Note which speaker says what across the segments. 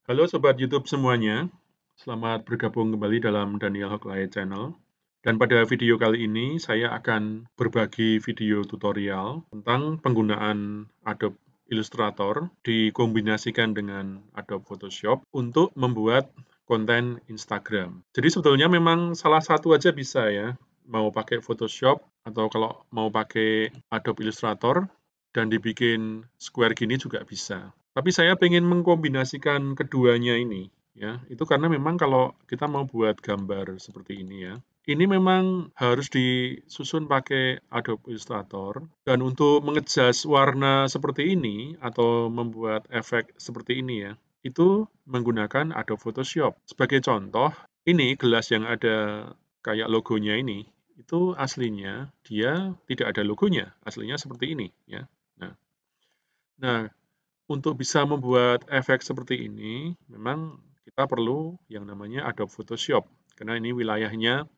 Speaker 1: Halo Sobat YouTube semuanya, selamat bergabung kembali dalam Daniel Hoklai Channel. Dan pada video kali ini saya akan berbagi video tutorial tentang penggunaan Adobe Illustrator dikombinasikan dengan Adobe Photoshop untuk membuat konten Instagram. Jadi sebetulnya memang salah satu aja bisa ya, mau pakai Photoshop atau kalau mau pakai Adobe Illustrator dan dibikin square gini juga bisa. Tapi saya pengen mengkombinasikan keduanya ini, ya. Itu karena memang kalau kita mau buat gambar seperti ini ya, ini memang harus disusun pakai Adobe Illustrator. Dan untuk mengejas warna seperti ini atau membuat efek seperti ini ya, itu menggunakan Adobe Photoshop. Sebagai contoh, ini gelas yang ada kayak logonya ini, itu aslinya dia tidak ada logonya, aslinya seperti ini ya. Nah, untuk bisa membuat efek seperti ini, memang kita perlu yang namanya Adobe Photoshop, karena ini wilayahnya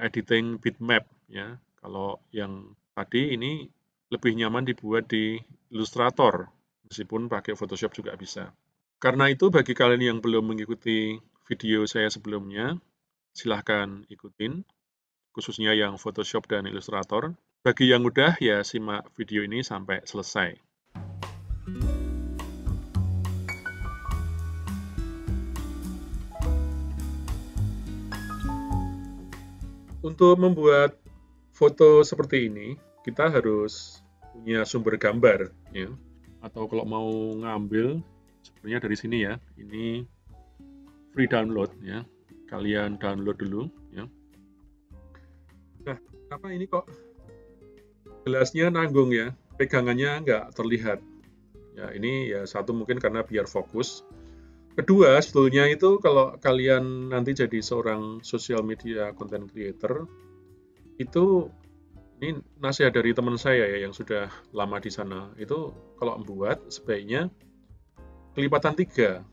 Speaker 1: editing bitmap ya. Kalau yang tadi ini lebih nyaman dibuat di Illustrator, meskipun pakai Photoshop juga bisa. Karena itu bagi kalian yang belum mengikuti video saya sebelumnya, silahkan ikutin, khususnya yang Photoshop dan Illustrator. Bagi yang udah ya simak video ini sampai selesai. Untuk membuat foto seperti ini, kita harus punya sumber gambar, ya. Atau kalau mau ngambil, sebenarnya dari sini ya. Ini free download, ya. Kalian download dulu, ya. Nah, apa ini kok gelasnya nanggung ya? Pegangannya nggak terlihat. Ya, ini ya satu mungkin karena biar fokus. Kedua, sebetulnya itu kalau kalian nanti jadi seorang social media content creator, itu ini nasihat dari teman saya ya yang sudah lama di sana. Itu kalau membuat sebaiknya kelipatan 3.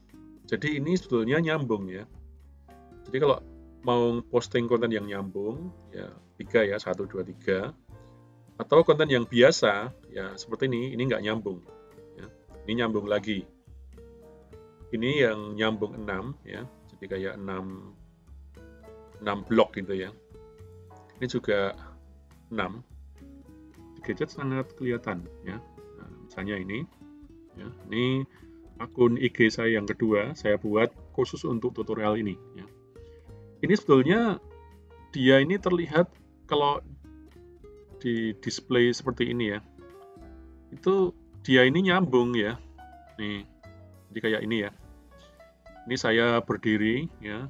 Speaker 1: Jadi ini sebetulnya nyambung ya. Jadi kalau mau posting konten yang nyambung ya 3 ya, 1, 2, 3. Atau konten yang biasa ya seperti ini nggak nyambung. Ya. Ini nyambung lagi. Ini yang nyambung 6 ya. Jadi kayak 6 blok gitu ya. Ini juga 6. Gadget sangat kelihatan ya. Nah, misalnya ini ya, ini akun IG saya yang kedua saya buat khusus untuk tutorial ini ya. Ini sebetulnya dia ini terlihat kalau di display seperti ini ya, itu dia ini nyambung ya nih, jadi kayak ini ya, ini saya berdiri ya,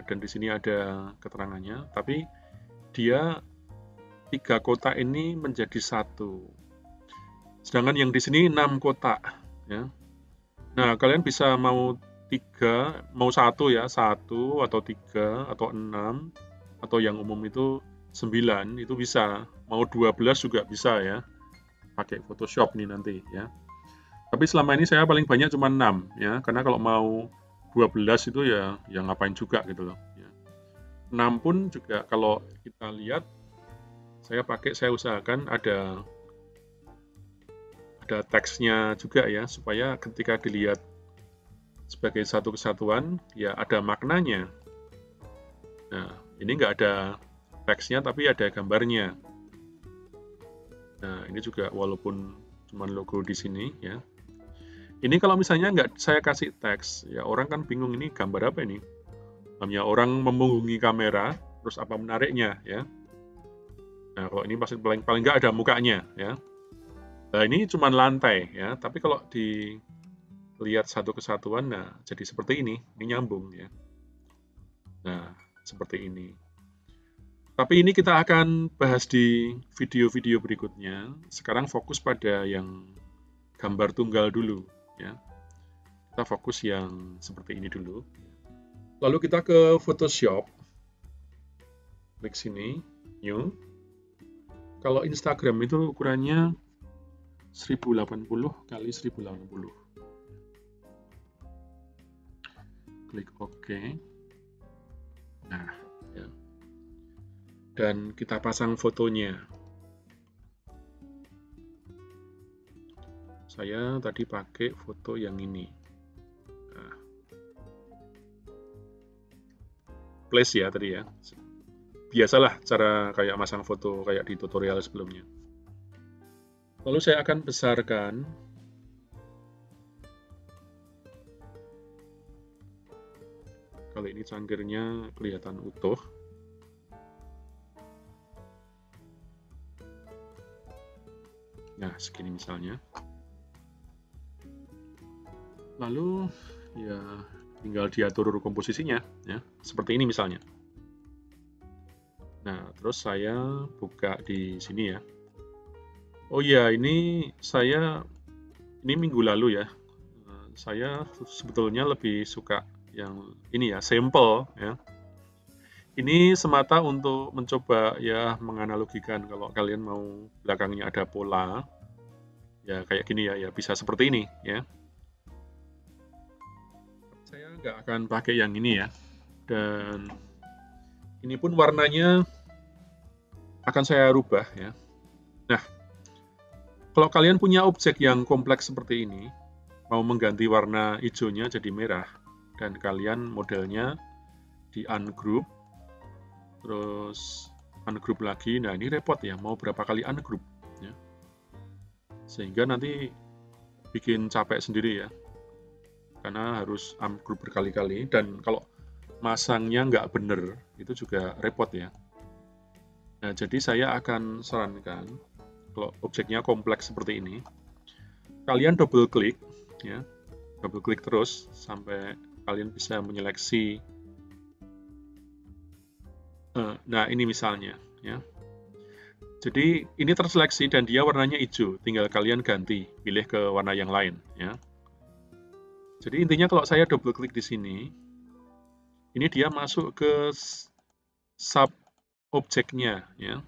Speaker 1: dan di sini ada keterangannya, tapi dia 3 kotak ini menjadi 1. Sedangkan yang di sini 6 kotak ya. Nah, kalian bisa mau 3, mau 1 ya, 1 atau 3 atau 6 atau yang umum itu 9 itu bisa. Mau 12 juga bisa ya. Pakai Photoshop nih nanti ya. Tapi selama ini saya paling banyak cuma 6 ya, karena kalau mau 12 itu ya ngapain juga gitu loh ya. 6 pun juga kalau kita lihat saya usahakan ada teksnya juga ya, supaya ketika dilihat sebagai satu kesatuan ya ada maknanya. Nah, ini nggak ada teksnya tapi ada gambarnya. Nah, ini juga walaupun cuma logo di sini ya. Ini kalau misalnya nggak saya kasih teks, ya orang kan bingung ini gambar apa ini. Namanya orang memunggungi kamera, terus apa menariknya ya. Nah, kalau ini pasti paling nggak ada mukanya ya. Nah, ini cuma lantai ya, tapi kalau dilihat satu kesatuan, nah jadi seperti ini nyambung ya. Nah, seperti ini. Tapi ini kita akan bahas di video-video berikutnya. Sekarang fokus pada yang gambar tunggal dulu ya. Kita fokus yang seperti ini dulu. Lalu kita ke Photoshop. Klik sini, new. Kalau Instagram itu ukurannya 1080 kali 1080. Klik OK. Nah, ya. Dan kita pasang fotonya. Saya tadi pakai foto yang ini. Nah, place ya tadi ya. Biasalah cara kayak masang foto kayak di tutorial sebelumnya. Lalu saya akan besarkan kali ini cangkirnya kelihatan utuh. Nah, segini misalnya. Lalu ya tinggal diatur komposisinya ya, seperti ini misalnya. Nah, terus saya buka di sini ya. Oh iya, ini minggu lalu ya. Saya sebetulnya lebih suka yang ini ya, simple ya. Ini semata untuk mencoba ya menganalogikan kalau kalian mau belakangnya ada pola ya kayak gini ya bisa seperti ini ya. Saya nggak akan pakai yang ini ya. Dan ini pun warnanya akan saya rubah ya. Nah, kalau kalian punya objek yang kompleks seperti ini, mau mengganti warna hijaunya jadi merah, dan kalian modelnya di ungroup, terus ungroup lagi, nah ini repot ya, mau berapa kali ungroup ya. Sehingga nanti bikin capek sendiri ya, karena harus ungroup berkali-kali, dan kalau masangnya nggak bener, itu juga repot ya. Nah, jadi saya akan sarankan, kalau objeknya kompleks seperti ini, kalian double klik, ya, double klik terus sampai kalian bisa menyeleksi. Nah, ini misalnya, ya. Jadi ini terseleksi dan dia warnanya hijau, tinggal kalian ganti, pilih ke warna yang lain, ya. Jadi intinya kalau saya double klik di sini, ini dia masuk ke sub objeknya, ya.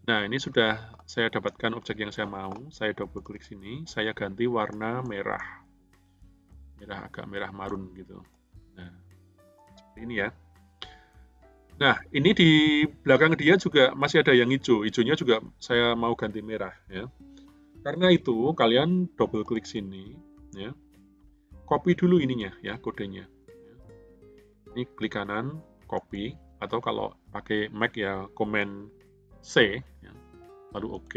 Speaker 1: Nah, ini sudah saya dapatkan objek yang saya mau, saya double klik sini, saya ganti warna merah. Agak merah marun gitu. Nah, seperti ini ya. Nah, ini di belakang dia juga masih ada yang hijau. Hijaunya juga saya mau ganti merah ya. Karena itu kalian double klik sini ya. Copy dulu ininya ya, kodenya. Ini klik kanan, copy, atau kalau pakai Mac ya Command C ya. Lalu OK.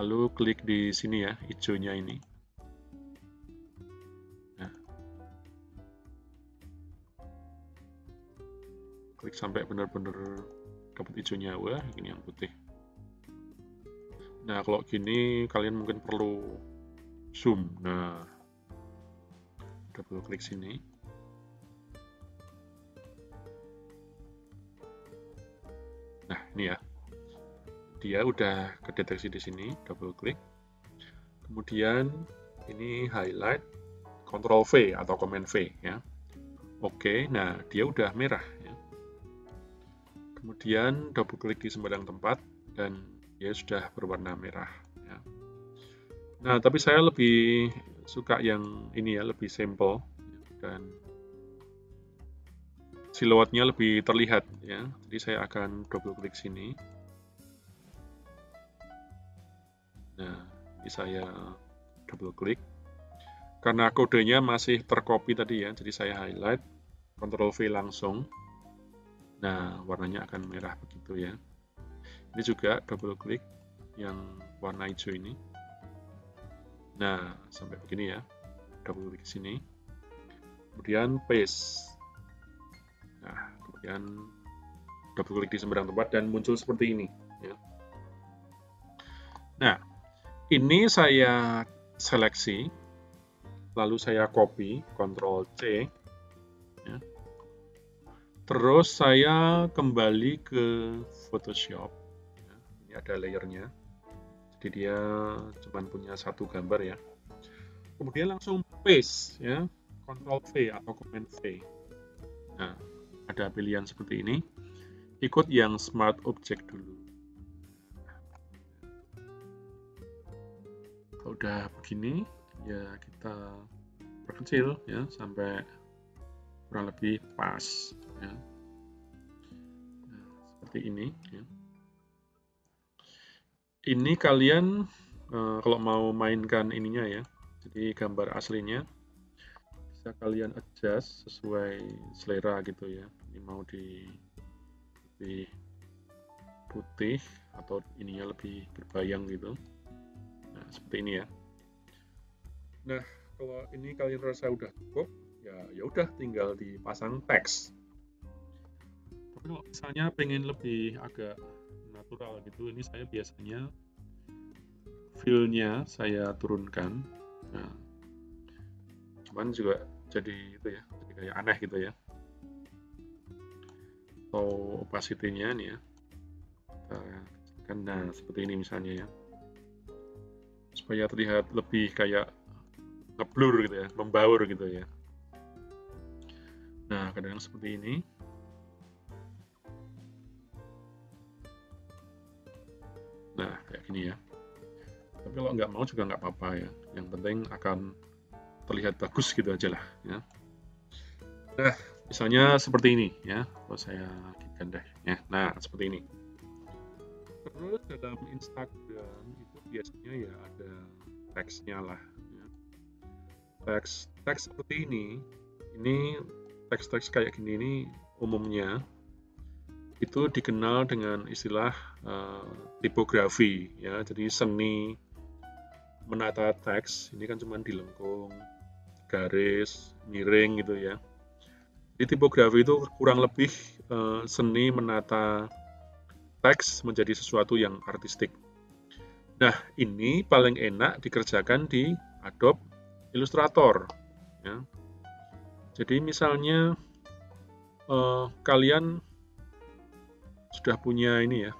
Speaker 1: Lalu klik di sini ya, hijaunya ini. Klik sampai benar-benar dapat hijaunya. Wah, ini yang putih. Nah, kalau gini kalian mungkin perlu zoom. Nah, double klik sini. Nah, ini ya. Dia udah kedeteksi di sini, double klik. Kemudian ini highlight, Ctrl V atau Command V ya. Oke, nah dia udah merah ya. Kemudian double klik di sembarang tempat dan dia sudah berwarna merah ya. Nah, tapi saya lebih suka yang ini ya, lebih simple dan siluetnya lebih terlihat ya. Jadi saya akan double klik sini. Nah, ini saya double klik. Karena kodenya masih tercopy tadi ya, jadi saya highlight, Ctrl V langsung. Nah, warnanya akan merah begitu ya. Ini juga double klik yang warna hijau ini. Nah, sampai begini ya. Double klik sini. Kemudian paste. Nah, kemudian double klik di sembarang tempat dan muncul seperti ini ya. Nah, ini saya seleksi, lalu saya copy, Ctrl C ya. Terus saya kembali ke Photoshop ya. Ini ada layernya, jadi dia cuma punya satu gambar ya. Kemudian langsung paste ya, Ctrl V atau Command V. Nah, ada pilihan seperti ini, ikut yang Smart Object dulu. Kalau udah begini ya kita perkecil ya sampai kurang lebih pas ya. Nah, seperti ini ya. Ini kalian kalau mau mainkan ininya ya, jadi gambar aslinya bisa kalian adjust sesuai selera gitu ya. Ini mau di lebih putih atau ininya lebih berbayang gitu. Nah, seperti ini ya. Nah, kalau ini kalian rasa udah cukup, ya udah tinggal dipasang teks. Tapi kalau misalnya pengen lebih agak natural gitu, ini saya biasanya feel-nya saya turunkan. Nah, cuman juga jadi itu ya, jadi kayak aneh gitu ya. Atau opacity-nya nih ya, kita kecilkan. Nah, seperti ini misalnya ya, supaya terlihat lebih kayak ngeblur gitu ya, membaur gitu ya. Nah, kadang seperti ini. Nah, kayak gini ya. Tapi kalau nggak mau juga nggak apa-apa ya. Yang penting akan terlihat bagus gitu aja lah ya. Nah, misalnya seperti ini ya. Kalau saya gigantkan deh ya. Nah, seperti ini. Terus dalam Instagram itu biasanya ya ada teksnya lah ya. Teks seperti ini teks-teks kayak gini ini umumnya itu dikenal dengan istilah tipografi ya. Jadi seni menata teks ini kan cuma dilengkung, garis, miring gitu ya. Di tipografi itu kurang lebih seni menata teks menjadi sesuatu yang artistik. Nah, ini paling enak dikerjakan di Adobe Illustrator. Ya. Jadi misalnya kalian sudah punya ini ya,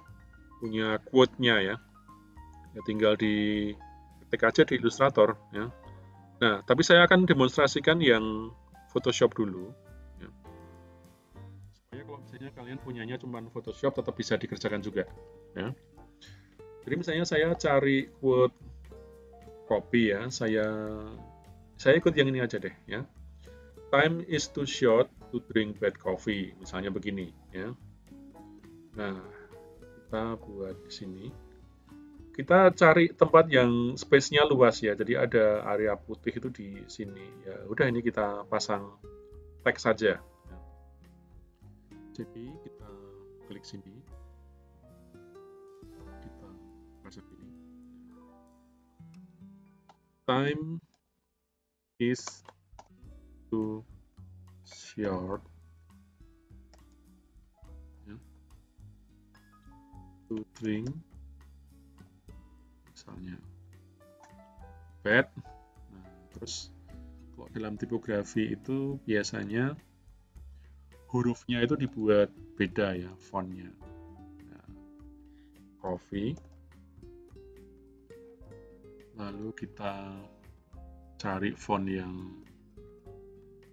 Speaker 1: punya quote-nya ya, tinggal diketik aja di Illustrator. Ya. Nah, tapi saya akan demonstrasikan yang Photoshop dulu. Ya. Supaya kalau misalnya kalian punyanya cuma Photoshop tetap bisa dikerjakan juga. Ya. Jadi misalnya saya cari quote copy ya, saya ikut yang ini aja deh ya. Time is too short to drink bad coffee, misalnya begini ya. Nah, kita buat di sini. Kita cari tempat yang space-nya luas ya. Jadi ada area putih itu di sini. Ya, udah ini kita pasang teks saja. Jadi kita klik sini. Kita pasang ini. Time is too short ya, to drink misalnya bad. Nah, terus kalau dalam tipografi itu biasanya hurufnya itu dibuat beda ya, fontnya. Nah, coffee. Lalu kita cari font yang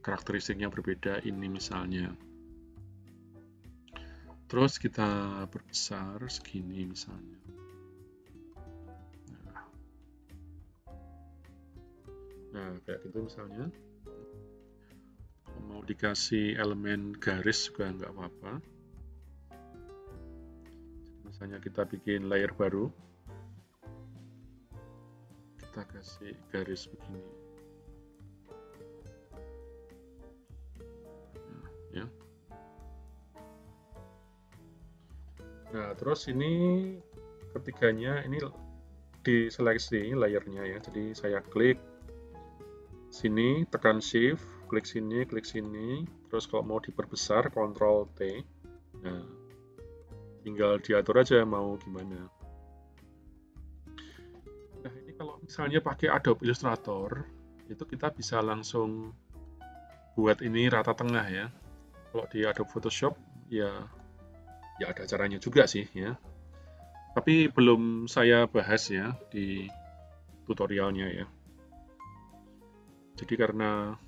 Speaker 1: karakteristiknya berbeda, ini misalnya. Terus kita perbesar segini misalnya. Nah, kayak gitu misalnya. Mau dikasih elemen garis juga nggak apa-apa. Misalnya kita bikin layer baru. Kita kasih garis begini. Nah, ya. Nah, terus ini ketiganya ini diseleksi layernya ya. Jadi saya klik sini, tekan shift, klik sini, terus kalau mau diperbesar Ctrl T. Nah, tinggal diatur aja mau gimana. Nah, ini kalau misalnya pakai Adobe Illustrator, itu kita bisa langsung buat ini rata tengah ya. Kalau di Adobe Photoshop ya ada caranya juga sih ya. Tapi belum saya bahas ya di tutorialnya ya. Jadi karena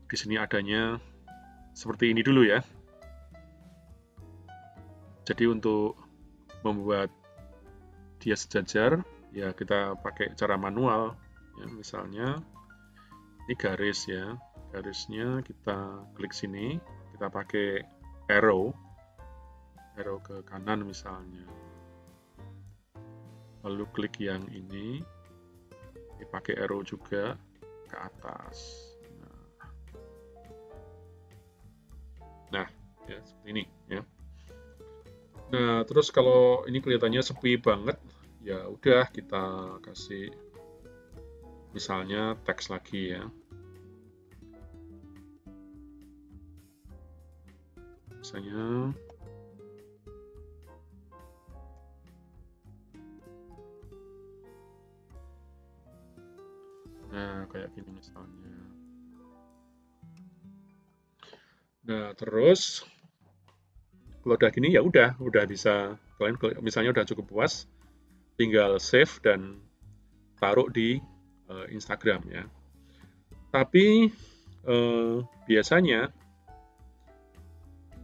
Speaker 1: di sini adanya seperti ini dulu ya. Jadi untuk membuat dia sejajar ya kita pakai cara manual ya, misalnya ini garis ya. Garisnya kita klik sini, kita pakai arrow ke kanan misalnya. Lalu klik yang ini, dipakai arrow juga ke atas. Nah, seperti ini ya. Nah, terus kalau ini kelihatannya sepi banget, ya udah kita kasih misalnya teks lagi ya. Misalnya nah, kayak gini misalnya. Nah, terus kalau udah gini ya udah bisa. Kalian misalnya udah cukup puas, tinggal save dan taruh di Instagram ya. Tapi biasanya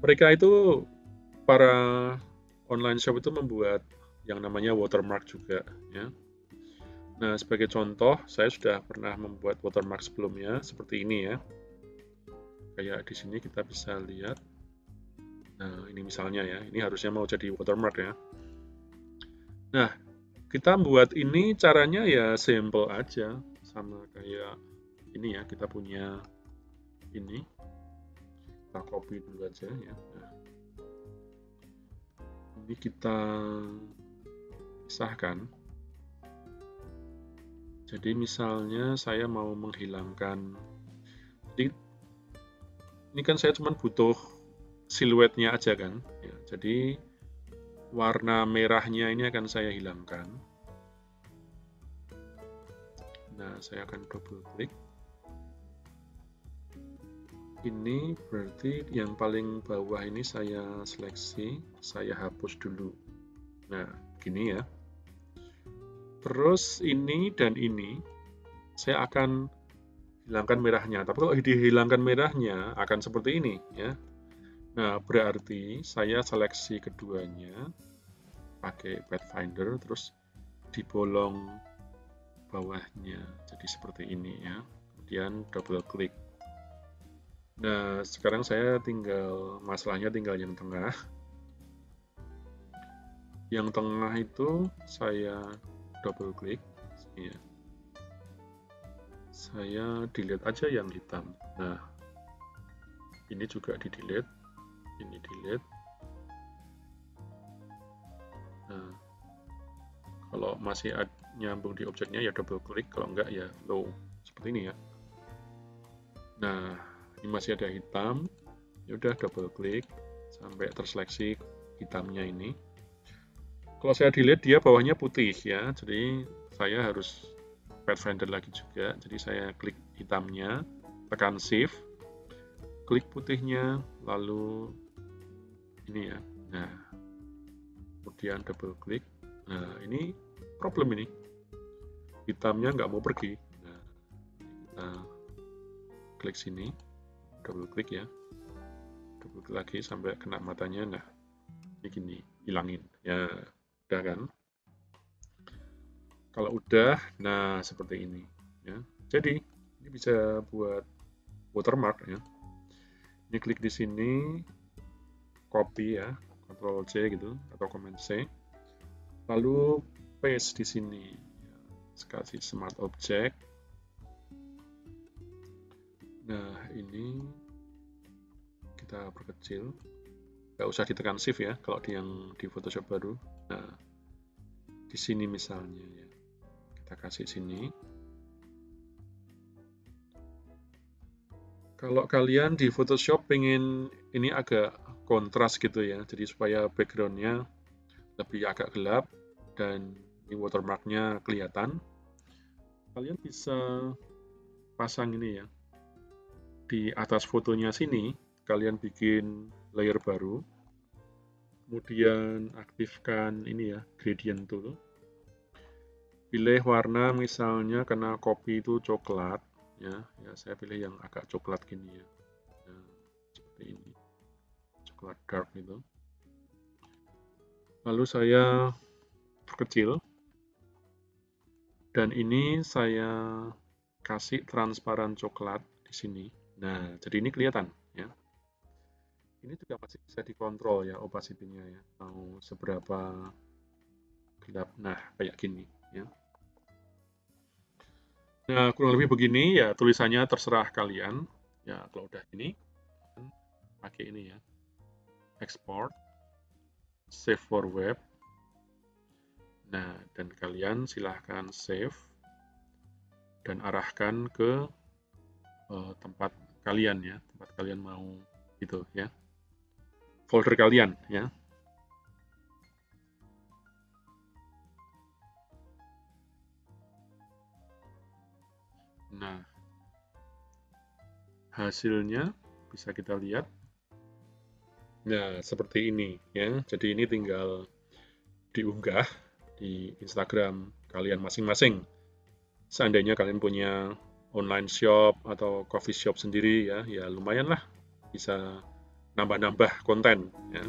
Speaker 1: mereka itu para online shop itu membuat yang namanya watermark juga ya. Nah, sebagai contoh, saya sudah pernah membuat watermark sebelumnya seperti ini ya. Kayak di sini kita bisa lihat. Nah, ini misalnya ya, ini harusnya mau jadi watermark ya. Nah, kita buat ini caranya ya simple aja, sama kayak ini ya, kita punya ini. Kita copy dulu aja ya. Nah, ini kita pisahkan. Jadi misalnya saya mau menghilangkan, jadi ini kan saya cuma butuh siluetnya aja kan. Ya, jadi warna merahnya ini akan saya hilangkan. Nah, saya akan double klik. Ini berarti yang paling bawah ini saya seleksi, saya hapus dulu. Nah, gini ya. Terus ini dan ini saya akan hilangkan merahnya. Tapi kalau dihilangkan merahnya akan seperti ini ya. Nah, berarti saya seleksi keduanya pakai Pathfinder terus di bolong bawahnya. Jadi seperti ini ya. Kemudian double klik. Nah, sekarang saya masalahnya tinggal yang tengah. Yang tengah itu saya double klik ya. Saya delete aja yang hitam. Nah, ini juga di delete, ini delete. Nah, kalau masih nyambung di objeknya ya double klik, kalau enggak ya low, seperti ini ya. Nah, ini masih ada hitam, ya udah double klik sampai terseleksi hitamnya ini. Kalau saya delete dia bawahnya putih ya, jadi saya harus Pathfinder lagi juga. Jadi saya klik hitamnya, tekan Shift, klik putihnya, lalu ini ya. Nah, kemudian double klik. Nah, ini problem ini. Hitamnya nggak mau pergi. Nah, kita klik sini, double klik ya. Double klik lagi sampai kena matanya. Nah, ini gini, hilangin. Ya, udah kan? Kalau udah, nah seperti ini ya. Jadi ini bisa buat watermark ya. Ini klik di sini, copy ya, Ctrl C gitu atau Command C. Lalu paste di sini. Kasih smart object. Nah, ini kita perkecil. Nggak usah ditekan shift ya kalau di Photoshop baru. Nah, di sini misalnya ya. Kita kasih sini. Kalau kalian di Photoshop pengen ini agak kontras gitu ya, jadi supaya backgroundnya lebih agak gelap dan ini watermarknya kelihatan, kalian bisa pasang ini ya. Di atas fotonya sini, kalian bikin layer baru, kemudian aktifkan ini ya, gradient tool. Pilih warna misalnya karena kopi itu coklat ya, saya pilih yang agak coklat gini ya. Nah, seperti ini. Coklat dark gitu. Lalu saya perkecil dan ini saya kasih transparan coklat di sini. Nah, jadi ini kelihatan ya. Ini juga masih bisa dikontrol ya opacity-nya ya, mau seberapa gelap. Nah, kayak gini ya. Nah, kurang lebih begini ya, tulisannya terserah kalian. Ya, kalau udah ini, pakai ini ya. export, save for web. Nah, dan kalian silahkan save dan arahkan ke tempat kalian ya, tempat kalian mau gitu ya, folder kalian ya. Nah, hasilnya bisa kita lihat. Nah, seperti ini ya. Jadi ini tinggal diunggah di Instagram kalian masing-masing. Seandainya kalian punya online shop atau coffee shop sendiri ya, ya lumayan lah bisa nambah-nambah konten ya.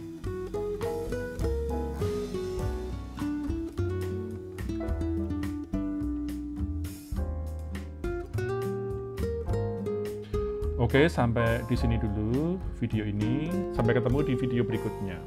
Speaker 2: Oke, sampai di sini dulu video ini. Sampai ketemu di video berikutnya.